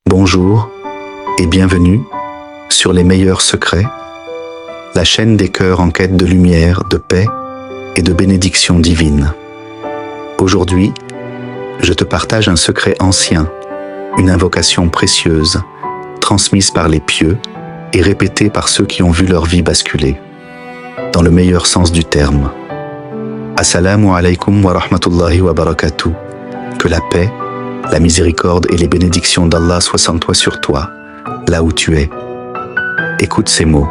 Bonjour et bienvenue sur les meilleurs secrets, la chaîne des cœurs en quête de lumière, de paix et de bénédiction divine. Aujourd'hui, je te partage un secret ancien, une invocation précieuse, transmise par les pieux et répétée par ceux qui ont vu leur vie basculer, dans le meilleur sens du terme. Assalamu alaikum wa rahmatullahi wa barakatuh. Que la paix, la miséricorde et les bénédictions d'Allah soient en toi sur toi, là où tu es. Écoute ces mots.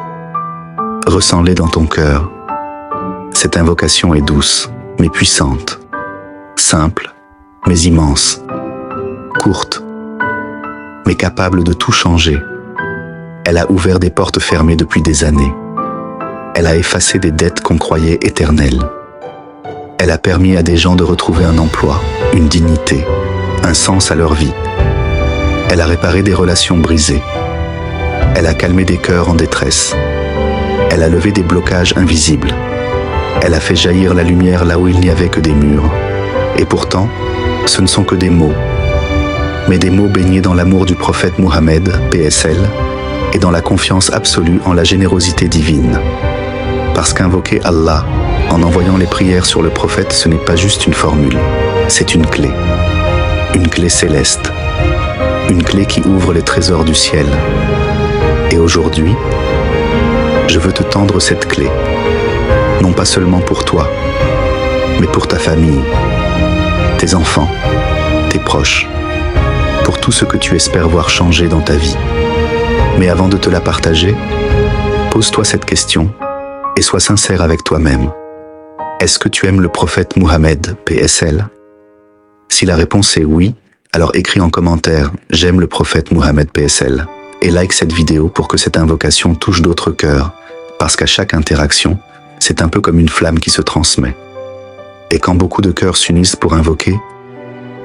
Ressens-les dans ton cœur. Cette invocation est douce, mais puissante. Simple, mais immense. Courte, mais capable de tout changer. Elle a ouvert des portes fermées depuis des années. Elle a effacé des dettes qu'on croyait éternelles. Elle a permis à des gens de retrouver un emploi, une dignité, un sens à leur vie. Elle a réparé des relations brisées. Elle a calmé des cœurs en détresse. Elle a levé des blocages invisibles. Elle a fait jaillir la lumière là où il n'y avait que des murs. Et pourtant, ce ne sont que des mots, mais des mots baignés dans l'amour du prophète Mohammed, PSL, et dans la confiance absolue en la générosité divine. Parce qu'invoquer Allah, en envoyant les prières sur le prophète, ce n'est pas juste une formule, c'est une clé céleste, une clé qui ouvre les trésors du ciel. Et aujourd'hui, je veux te tendre cette clé, non pas seulement pour toi, mais pour ta famille, tes enfants, tes proches, pour tout ce que tu espères voir changer dans ta vie. Mais avant de te la partager, pose-toi cette question et sois sincère avec toi-même. Est-ce que tu aimes le prophète Mohammed, PSL? Si la réponse est oui, alors écris en commentaire « J'aime le prophète Mohammed, PSL » et like cette vidéo pour que cette invocation touche d'autres cœurs, parce qu'à chaque interaction, c'est un peu comme une flamme qui se transmet. Et quand beaucoup de cœurs s'unissent pour invoquer,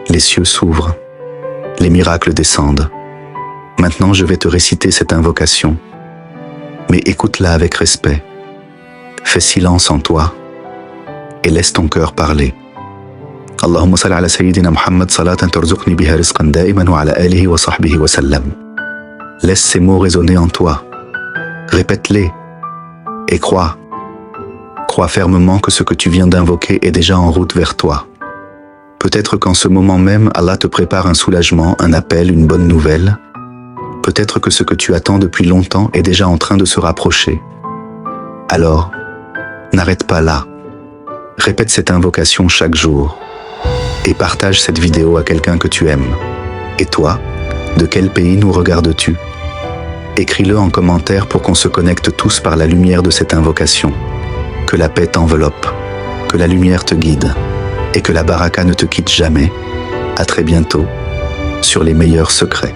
les cieux s'ouvrent, les miracles descendent. Maintenant, je vais te réciter cette invocation, mais écoute-la avec respect. Fais silence en toi et laisse ton cœur parler. Allahumma salli ala sayyidina Muhammad salatan tarzuqni biha rizqan da'iman wa ala alihi wa sahbihi wa sallam. Laisse ces mots résonner en toi. Répète-les et crois. Crois fermement que ce que tu viens d'invoquer est déjà en route vers toi. Peut-être qu'en ce moment même, Allah te prépare un soulagement, un appel, une bonne nouvelle. Peut-être que ce que tu attends depuis longtemps est déjà en train de se rapprocher. Alors, n'arrête pas là. Répète cette invocation chaque jour et partage cette vidéo à quelqu'un que tu aimes. Et toi, de quel pays nous regardes-tu? Écris-le en commentaire pour qu'on se connecte tous par la lumière de cette invocation. Que la paix t'enveloppe, que la lumière te guide et que la baraka ne te quitte jamais. À très bientôt sur les meilleurs secrets.